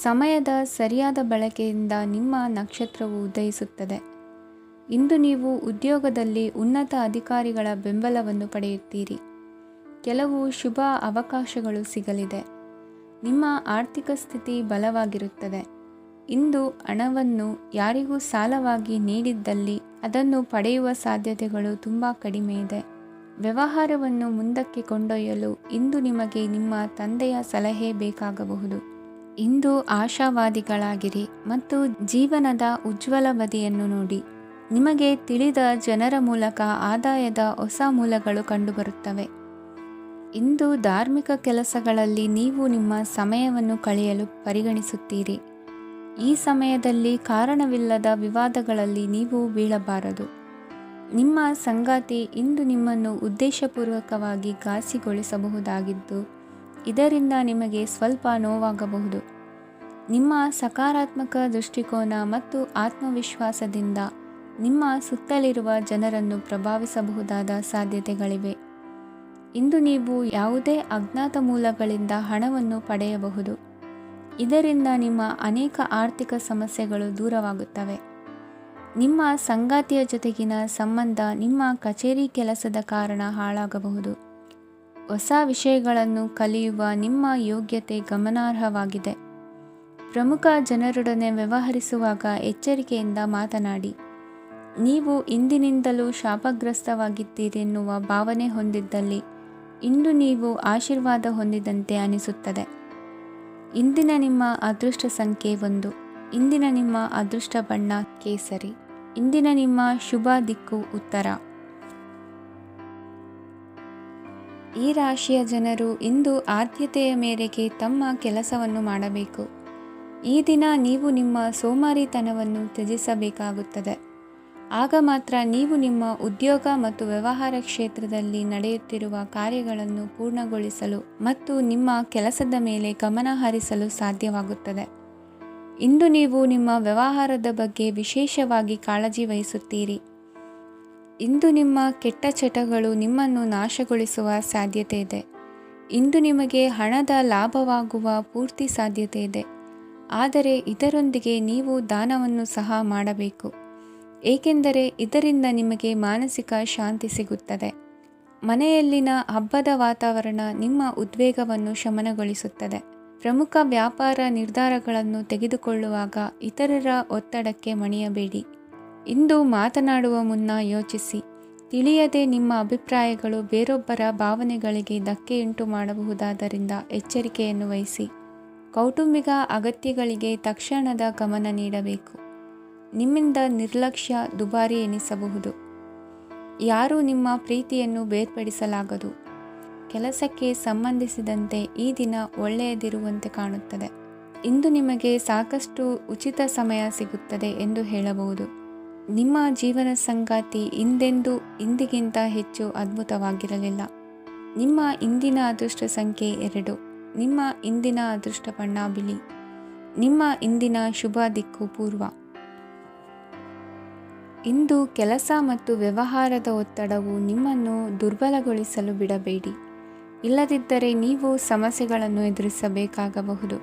ಸಮಯದ ಸರಿಯಾದ ಬಳಕೆಯಿಂದ ನಿಮ್ಮ ನಕ್ಷತ್ರವು ಉದಯಿಸುತ್ತದೆ. ಇಂದು ನೀವು ಉದ್ಯೋಗದಲ್ಲಿ ಉನ್ನತ ಅಧಿಕಾರಿಗಳ ಬೆಂಬಲವನ್ನು ಪಡೆಯುತ್ತೀರಿ. ಕೆಲವು ಶುಭ ಅವಕಾಶಗಳು ಸಿಗಲಿದೆ. ನಿಮ್ಮ ಆರ್ಥಿಕ ಸ್ಥಿತಿ ಬಲವಾಗಿರುತ್ತದೆ. ಇಂದು ಹಣವನ್ನು ಯಾರಿಗೂ ಸಾಲವಾಗಿ ನೀಡಿದ್ದಲ್ಲಿ ಅದನ್ನು ಪಡೆಯುವ ಸಾಧ್ಯತೆಗಳು ತುಂಬ ಕಡಿಮೆ ಇದೆ. ವ್ಯವಹಾರವನ್ನು ಮುಂದಕ್ಕೆ ಕೊಂಡೊಯ್ಯಲು ಇಂದು ನಿಮಗೆ ನಿಮ್ಮ ತಂದೆಯ ಸಲಹೆ ಬೇಕಾಗಬಹುದು. ಇಂದು ಆಶಾವಾದಿಗಳಾಗಿರಿ ಮತ್ತು ಜೀವನದ ಉಜ್ವಲ ಬದಿಯನ್ನು ನೋಡಿ. ನಿಮಗೆ ತಿಳಿದ ಜನರ ಮೂಲಕ ಆದಾಯದ ಹೊಸ ಮೂಲಗಳು ಕಂಡುಬರುತ್ತವೆ. ಇಂದು ಧಾರ್ಮಿಕ ಕೆಲಸಗಳಲ್ಲಿ ನೀವು ನಿಮ್ಮ ಸಮಯವನ್ನು ಕಳೆಯಲು ಪರಿಗಣಿಸುತ್ತೀರಿ. ಈ ಸಮಯದಲ್ಲಿ ಕಾರಣವಿಲ್ಲದ ವಿವಾದಗಳಲ್ಲಿ ನೀವು ಬೀಳಬಾರದು. ನಿಮ್ಮ ಸಂಗಾತಿ ಇಂದು ನಿಮ್ಮನ್ನು ಉದ್ದೇಶಪೂರ್ವಕವಾಗಿ ಘಾಸಿಗೊಳಿಸಬಹುದಾಗಿದ್ದು, ಇದರಿಂದ ನಿಮಗೆ ಸ್ವಲ್ಪ ನೋವಾಗಬಹುದು. ನಿಮ್ಮ ಸಕಾರಾತ್ಮಕ ದೃಷ್ಟಿಕೋನ ಮತ್ತು ಆತ್ಮವಿಶ್ವಾಸದಿಂದ ನಿಮ್ಮ ಸುತ್ತಲಿರುವ ಜನರನ್ನು ಪ್ರಭಾವಿಸಬಹುದಾದ ಸಾಧ್ಯತೆಗಳಿವೆ. ಇಂದು ನೀವು ಯಾವುದೇ ಅಜ್ಞಾತ ಮೂಲಗಳಿಂದ ಹಣವನ್ನು ಪಡೆಯಬಹುದು. ಇದರಿಂದ ನಿಮ್ಮ ಅನೇಕ ಆರ್ಥಿಕ ಸಮಸ್ಯೆಗಳು ದೂರವಾಗುತ್ತವೆ. ನಿಮ್ಮ ಸಂಗಾತಿಯ ಜೊತೆಗಿನ ಸಂಬಂಧ ನಿಮ್ಮ ಕಚೇರಿ ಕೆಲಸದ ಕಾರಣ ಹಾಳಾಗಬಹುದು. ಹೊಸ ವಿಷಯಗಳನ್ನು ಕಲಿಯುವ ನಿಮ್ಮ ಯೋಗ್ಯತೆ ಗಮನಾರ್ಹವಾಗಿದೆ. ಪ್ರಮುಖ ಜನರೊಡನೆ ವ್ಯವಹರಿಸುವಾಗ ಎಚ್ಚರಿಕೆಯಿಂದ ಮಾತನಾಡಿ. ನೀವು ಇಂದಿನಿಂದಲೂ ಶಾಪಗ್ರಸ್ತವಾಗಿದ್ದೀರೆನ್ನುವ ಭಾವನೆ ಹೊಂದಿದ್ದಲ್ಲಿ ಇಂದು ನೀವು ಆಶೀರ್ವಾದ ಹೊಂದಿದಂತೆ ಅನಿಸುತ್ತದೆ. ಇಂದಿನ ನಿಮ್ಮ ಅದೃಷ್ಟ ಸಂಖ್ಯೆ 1. ಇಂದಿನ ನಿಮ್ಮ ಅದೃಷ್ಟ ಬಣ್ಣ ಕೇಸರಿ. ಇಂದಿನ ನಿಮ್ಮ ಶುಭ ದಿಕ್ಕು ಉತ್ತರ. ಈ ರಾಶಿಯ ಜನರು ಇಂದು ಆದ್ಯತೆಯ ಮೇರೆಗೆ ತಮ್ಮ ಕೆಲಸವನ್ನು ಮಾಡಬೇಕು. ಈ ದಿನ ನೀವು ನಿಮ್ಮ ಸೋಮಾರಿತನವನ್ನು ತ್ಯಜಿಸಬೇಕಾಗುತ್ತದೆ. ಆಗ ಮಾತ್ರ ನೀವು ನಿಮ್ಮ ಉದ್ಯೋಗ ಮತ್ತು ವ್ಯವಹಾರ ಕ್ಷೇತ್ರದಲ್ಲಿ ನಡೆಯುತ್ತಿರುವ ಕಾರ್ಯಗಳನ್ನು ಪೂರ್ಣಗೊಳಿಸಲು ಮತ್ತು ನಿಮ್ಮ ಕೆಲಸದ ಮೇಲೆ ಗಮನ ಹರಿಸಲು ಸಾಧ್ಯವಾಗುತ್ತದೆ. ಇಂದು ನೀವು ನಿಮ್ಮ ವ್ಯವಹಾರದ ಬಗ್ಗೆ ವಿಶೇಷವಾಗಿ ಕಾಳಜಿ ವಹಿಸುತ್ತೀರಿ. ಇಂದು ನಿಮ್ಮ ಕೆಟ್ಟ ಚಟಗಳು ನಿಮ್ಮನ್ನು ನಾಶಗೊಳಿಸುವ ಸಾಧ್ಯತೆ ಇದೆ. ಇಂದು ನಿಮಗೆ ಹಣದ ಲಾಭವಾಗುವ ಪೂರ್ತಿ ಸಾಧ್ಯತೆ ಇದೆ. ಆದರೆ ಇದರೊಂದಿಗೆ ನೀವು ದಾನವನ್ನು ಸಹ ಮಾಡಬೇಕು, ಏಕೆಂದರೆ ಇದರಿಂದ ನಿಮಗೆ ಮಾನಸಿಕ ಶಾಂತಿ ಸಿಗುತ್ತದೆ. ಮನೆಯಲ್ಲಿನ ಹಬ್ಬದ ವಾತಾವರಣ ನಿಮ್ಮ ಉದ್ವೇಗವನ್ನು ಶಮನಗೊಳಿಸುತ್ತದೆ. ಪ್ರಮುಖ ವ್ಯಾಪಾರ ನಿರ್ಧಾರಗಳನ್ನು ತೆಗೆದುಕೊಳ್ಳುವಾಗ ಇತರರ ಒತ್ತಡಕ್ಕೆ ಮಣಿಯಬೇಡಿ. ಇಂದು ಮಾತನಾಡುವ ಮುನ್ನ ಯೋಚಿಸಿ. ತಿಳಿಯದೆ ನಿಮ್ಮ ಅಭಿಪ್ರಾಯಗಳು ಬೇರೊಬ್ಬರ ಭಾವನೆಗಳಿಗೆ ಧಕ್ಕೆಯುಂಟು ಮಾಡಬಹುದಾದ್ದರಿಂದ ಎಚ್ಚರಿಕೆಯನ್ನು ವಹಿಸಿ. ಕೌಟುಂಬಿಕ ಅಗತ್ಯಗಳಿಗೆ ತಕ್ಷಣದ ಗಮನ ನೀಡಬೇಕು. ನಿಮ್ಮಿಂದ ನಿರ್ಲಕ್ಷ್ಯ ದುಬಾರಿ ಎನಿಸಬಹುದು. ಯಾರೂ ನಿಮ್ಮ ಪ್ರೀತಿಯನ್ನು ಬೇರ್ಪಡಿಸಲಾಗದು. ಕೆಲಸಕ್ಕೆ ಸಂಬಂಧಿಸಿದಂತೆ ಈ ದಿನ ಒಳ್ಳೆಯದಿರುವಂತೆ ಕಾಣುತ್ತದೆ. ಇಂದು ನಿಮಗೆ ಸಾಕಷ್ಟು ಉಚಿತ ಸಮಯ ಸಿಗುತ್ತದೆ ಎಂದು ಹೇಳಬಹುದು. ನಿಮ್ಮ ಜೀವನ ಸಂಗಾತಿ ಇಂದಿಗಿಂತ ಹೆಚ್ಚು ಅದ್ಭುತವಾಗಿರಲಿಲ್ಲ. ನಿಮ್ಮ ಇಂದಿನ ಅದೃಷ್ಟ ಸಂಖ್ಯೆ 2. ನಿಮ್ಮ ಇಂದಿನ ಅದೃಷ್ಟ ಬಣ್ಣ ಬಿಳಿ. ನಿಮ್ಮ ಇಂದಿನ ಶುಭ ದಿಕ್ಕು ಪೂರ್ವ. ಇಂದು ಕೆಲಸ ಮತ್ತು ವ್ಯವಹಾರದ ಒತ್ತಡವು ನಿಮ್ಮನ್ನು ದುರ್ಬಲಗೊಳಿಸಲು ಬಿಡಬೇಡಿ. ಇಲ್ಲದಿದ್ದರೆ ನೀವು ಸಮಸ್ಯೆಗಳನ್ನು ಎದುರಿಸಬೇಕಾಗಬಹುದು.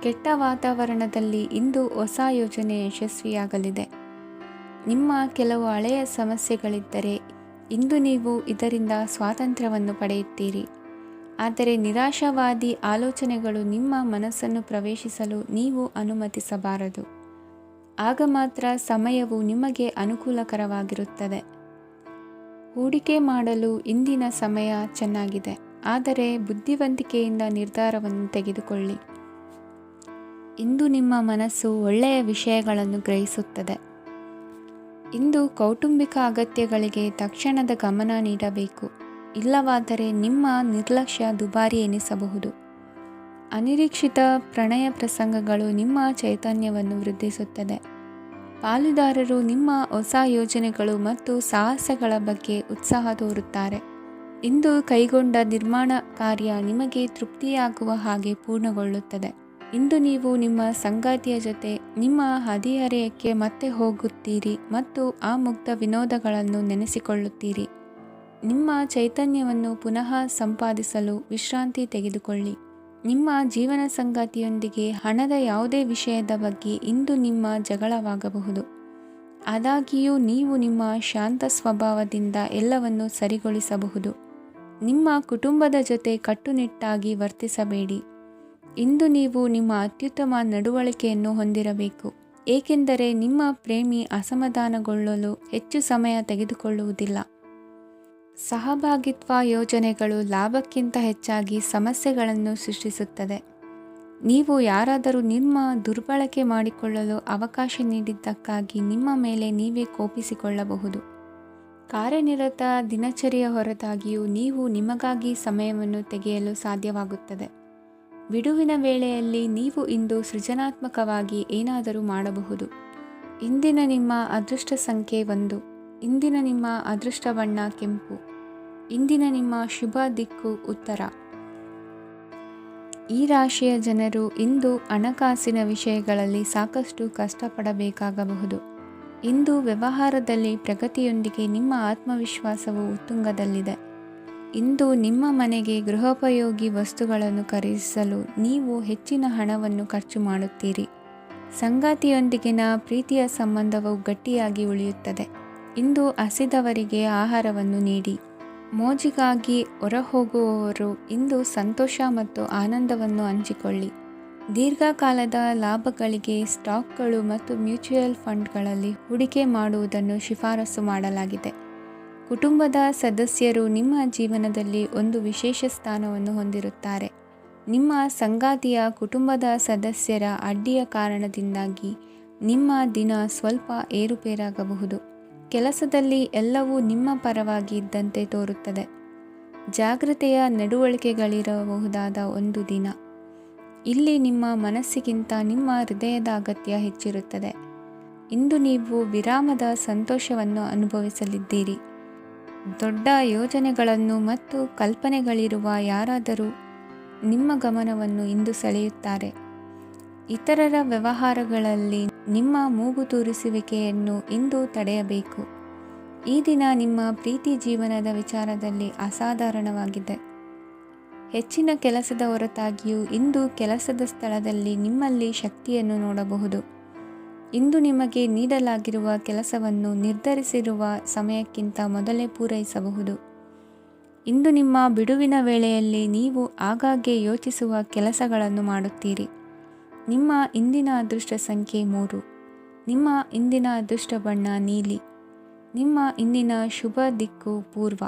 ಕೆಟ್ಟ ವಾತಾವರಣದಲ್ಲಿ ಇಂದು ಹೊಸ ಯೋಜನೆ ಯಶಸ್ವಿಯಾಗಲಿದೆ. ನಿಮ್ಮ ಕೆಲವು ಹಳೆಯ ಸಮಸ್ಯೆಗಳಿದ್ದರೆ ಇಂದು ನೀವು ಇದರಿಂದ ಸ್ವಾತಂತ್ರ್ಯವನ್ನು ಪಡೆಯುತ್ತೀರಿ. ಆದರೆ ನಿರಾಶಾವಾದಿ ಆಲೋಚನೆಗಳು ನಿಮ್ಮ ಮನಸ್ಸನ್ನು ಪ್ರವೇಶಿಸಲು ನೀವು ಅನುಮತಿಸಬಾರದು. ಆಗ ಮಾತ್ರ ಸಮಯವು ನಿಮಗೆ ಅನುಕೂಲಕರವಾಗಿರುತ್ತದೆ. ಹೂಡಿಕೆ ಮಾಡಲು ಇಂದಿನ ಸಮಯ ಚೆನ್ನಾಗಿದೆ, ಆದರೆ ಬುದ್ಧಿವಂತಿಕೆಯಿಂದ ನಿರ್ಧಾರವನ್ನು ತೆಗೆದುಕೊಳ್ಳಿ. ಇಂದು ನಿಮ್ಮ ಮನಸ್ಸು ಒಳ್ಳೆಯ ವಿಷಯಗಳನ್ನು ಗ್ರಹಿಸುತ್ತದೆ. ಇಂದು ಕೌಟುಂಬಿಕ ಅಗತ್ಯಗಳಿಗೆ ತಕ್ಷಣದ ಗಮನ ನೀಡಬೇಕು. ಇಲ್ಲವಾದರೆ ನಿಮ್ಮ ನಿರ್ಲಕ್ಷ್ಯ ದುಬಾರಿ ಎನಿಸಬಹುದು. ಅನಿರೀಕ್ಷಿತ ಪ್ರಣಯ ಪ್ರಸಂಗಗಳು ನಿಮ್ಮ ಚೈತನ್ಯವನ್ನು ವೃದ್ಧಿಸುತ್ತದೆ. ಪಾಲುದಾರರು ನಿಮ್ಮ ಹೊಸ ಯೋಜನೆಗಳು ಮತ್ತು ಸಾಹಸಗಳ ಬಗ್ಗೆ ಉತ್ಸಾಹ ತೋರುತ್ತಾರೆ. ಇಂದು ಕೈಗೊಂಡ ನಿರ್ಮಾಣ ಕಾರ್ಯ ನಿಮಗೆ ತೃಪ್ತಿಯಾಗುವ ಹಾಗೆ ಪೂರ್ಣಗೊಳ್ಳುತ್ತದೆ. ಇಂದು ನೀವು ನಿಮ್ಮ ಸಂಗಾತಿಯ ಜೊತೆ ನಿಮ್ಮ ಹದಿಹರೆಯಕ್ಕೆ ಮತ್ತೆ ಹೋಗುತ್ತೀರಿ ಮತ್ತು ಆ ಮುಗ್ಧ ವಿನೋದಗಳನ್ನು ನೆನೆಸಿಕೊಳ್ಳುತ್ತೀರಿ. ನಿಮ್ಮ ಚೈತನ್ಯವನ್ನು ಪುನಃ ಸಂಪಾದಿಸಲು ವಿಶ್ರಾಂತಿ ತೆಗೆದುಕೊಳ್ಳಿ. ನಿಮ್ಮ ಜೀವನ ಸಂಗಾತಿಯೊಂದಿಗೆ ಹಣದ ಯಾವುದೇ ವಿಷಯದ ಬಗ್ಗೆ ಇಂದು ನಿಮ್ಮ ಜಗಳವಾಗಬಹುದು. ಆದಾಗ್ಯೂ ನೀವು ನಿಮ್ಮ ಶಾಂತ ಸ್ವಭಾವದಿಂದ ಎಲ್ಲವನ್ನು ಸರಿಗೊಳಿಸಬಹುದು. ನಿಮ್ಮ ಕುಟುಂಬದ ಜೊತೆ ಕಟ್ಟುನಿಟ್ಟಾಗಿ ವರ್ತಿಸಬೇಡಿ. ಇಂದು ನೀವು ನಿಮ್ಮ ಅತ್ಯುತ್ತಮ ನಡವಳಿಕೆಯನ್ನು ಹೊಂದಿರಬೇಕು, ಏಕೆಂದರೆ ನಿಮ್ಮ ಪ್ರೇಮಿ ಅಸಮಾಧಾನಗೊಳ್ಳಲು ಹೆಚ್ಚು ಸಮಯ ತೆಗೆದುಕೊಳ್ಳುವುದಿಲ್ಲ. ಸಹಭಾಗಿತ್ವ ಯೋಜನೆಗಳು ಲಾಭಕ್ಕಿಂತ ಹೆಚ್ಚಾಗಿ ಸಮಸ್ಯೆಗಳನ್ನು ಸೃಷ್ಟಿಸುತ್ತದೆ. ನೀವು ಯಾರಾದರೂ ನಿಮ್ಮ ದುರ್ಬಳಕೆ ಮಾಡಿಕೊಳ್ಳಲು ಅವಕಾಶ ನೀಡಿದ್ದಕ್ಕಾಗಿ ನಿಮ್ಮ ಮೇಲೆ ನೀವೇ ಕೋಪಿಸಿಕೊಳ್ಳಬಹುದು. ಕಾರ್ಯನಿರತ ದಿನಚರಿಯ ಹೊರತಾಗಿಯೂ ನೀವು ನಿಮಗಾಗಿ ಸಮಯವನ್ನು ತೆಗೆಯಲು ಸಾಧ್ಯವಾಗುತ್ತದೆ. ಬಿಡುವಿನ ವೇಳೆಯಲ್ಲಿ ನೀವು ಇಂದು ಸೃಜನಾತ್ಮಕವಾಗಿ ಏನಾದರೂ ಮಾಡಬಹುದು. ಇಂದಿನ ನಿಮ್ಮ ಅದೃಷ್ಟ ಸಂಖ್ಯೆ 1. ಇಂದಿನ ನಿಮ್ಮ ಅದೃಷ್ಟ ಬಣ್ಣ ಕೆಂಪು. ಇಂದಿನ ನಿಮ್ಮ ಶುಭ ದಿಕ್ಕು ಉತ್ತರ. ಈ ರಾಶಿಯ ಜನರು ಇಂದು ಹಣಕಾಸಿನ ವಿಷಯಗಳಲ್ಲಿ ಸಾಕಷ್ಟು ಕಷ್ಟಪಡಬೇಕಾಗಬಹುದು. ಇಂದು ವ್ಯವಹಾರದಲ್ಲಿ ಪ್ರಗತಿಯೊಂದಿಗೆ ನಿಮ್ಮ ಆತ್ಮವಿಶ್ವಾಸವು ಉತ್ತುಂಗದಲ್ಲಿದೆ. ಇಂದು ನಿಮ್ಮ ಮನೆಗೆ ಗೃಹೋಪಯೋಗಿ ವಸ್ತುಗಳನ್ನು ಖರೀದಿಸಲು ನೀವು ಹೆಚ್ಚಿನ ಹಣವನ್ನು ಖರ್ಚು ಮಾಡುತ್ತೀರಿ. ಸಂಗಾತಿಯೊಂದಿಗಿನ ಪ್ರೀತಿಯ ಸಂಬಂಧವು ಗಟ್ಟಿಯಾಗಿ ಉಳಿಯುತ್ತದೆ. ಇಂದು ಹಸಿದವರಿಗೆ ಆಹಾರವನ್ನು ನೀಡಿ. ಮೋಜಿಗಾಗಿ ಹೊರಹೋಗುವವರು ಇಂದು ಸಂತೋಷ ಮತ್ತು ಆನಂದವನ್ನು ಹಂಚಿಕೊಳ್ಳಿ. ದೀರ್ಘಕಾಲದ ಲಾಭಗಳಿಗೆ ಸ್ಟಾಕ್ಗಳು ಮತ್ತು ಮ್ಯೂಚುವಲ್ ಫಂಡ್ಗಳಲ್ಲಿ ಹೂಡಿಕೆ ಮಾಡುವುದನ್ನು ಶಿಫಾರಸು ಮಾಡಲಾಗಿದೆ. ಕುಟುಂಬದ ಸದಸ್ಯರು ನಿಮ್ಮ ಜೀವನದಲ್ಲಿ ಒಂದು ವಿಶೇಷ ಸ್ಥಾನವನ್ನು ಹೊಂದಿರುತ್ತಾರೆ. ನಿಮ್ಮ ಸಂಗಾತಿಯ ಕುಟುಂಬದ ಸದಸ್ಯರ ಅಡ್ಡಿಯ ಕಾರಣದಿಂದಾಗಿ ನಿಮ್ಮ ದಿನ ಸ್ವಲ್ಪ ಏರುಪೇರಾಗಬಹುದು. ಕೆಲಸದಲ್ಲಿ ಎಲ್ಲವೂ ನಿಮ್ಮ ಪರವಾಗಿ ಇದ್ದಂತೆ ತೋರುತ್ತದೆ. ಜಾಗ್ರತೆಯ ನಡವಳಿಕೆಗಳಿರಬಹುದಾದ ಒಂದು ದಿನ. ಇಲ್ಲಿ ನಿಮ್ಮ ಮನಸ್ಸಿಗಿಂತ ನಿಮ್ಮ ಹೃದಯದ ಅಗತ್ಯ ಹೆಚ್ಚಿರುತ್ತದೆ. ಇಂದು ನೀವು ವಿರಾಮದ ಸಂತೋಷವನ್ನು ಅನುಭವಿಸಲಿದ್ದೀರಿ. ದೊಡ್ಡ ಯೋಜನೆಗಳನ್ನು ಮತ್ತು ಕಲ್ಪನೆಗಳಿರುವ ಯಾರಾದರೂ ನಿಮ್ಮ ಗಮನವನ್ನು ಇಂದು ಸೆಳೆಯುತ್ತಾರೆ. ಇತರರ ವ್ಯವಹಾರಗಳಲ್ಲಿ ನಿಮ್ಮ ಮೂಗು ತೂರಿಸುವಿಕೆಯನ್ನು ಇಂದು ತಡೆಯಬೇಕು. ಈ ದಿನ ನಿಮ್ಮ ಪ್ರೀತಿ ಜೀವನದ ವಿಚಾರದಲ್ಲಿ ಅಸಾಧಾರಣವಾಗಿದೆ. ಹೆಚ್ಚಿನ ಕೆಲಸದ ಹೊರತಾಗಿಯೂ ಇಂದು ಕೆಲಸದ ಸ್ಥಳದಲ್ಲಿ ನಿಮ್ಮಲ್ಲಿ ಶಕ್ತಿಯನ್ನು ನೋಡಬಹುದು. ಇಂದು ನಿಮಗೆ ನೀಡಲಾಗಿರುವ ಕೆಲಸವನ್ನು ನಿರ್ಧರಿಸಿರುವ ಸಮಯಕ್ಕಿಂತ ಮೊದಲೇ ಪೂರೈಸಬಹುದು. ಇಂದು ನಿಮ್ಮ ಬಿಡುವಿನ ವೇಳೆಯಲ್ಲಿ ನೀವು ಆಗಾಗ್ಗೆ ಯೋಚಿಸುವ ಕೆಲಸಗಳನ್ನು ಮಾಡುತ್ತೀರಿ. ನಿಮ್ಮ ಇಂದಿನ ಅದೃಷ್ಟ ಸಂಖ್ಯೆ 3. ನಿಮ್ಮ ಇಂದಿನ ಅದೃಷ್ಟ ಬಣ್ಣ ನೀಲಿ. ನಿಮ್ಮ ಇಂದಿನ ಶುಭ ದಿಕ್ಕು ಪೂರ್ವ.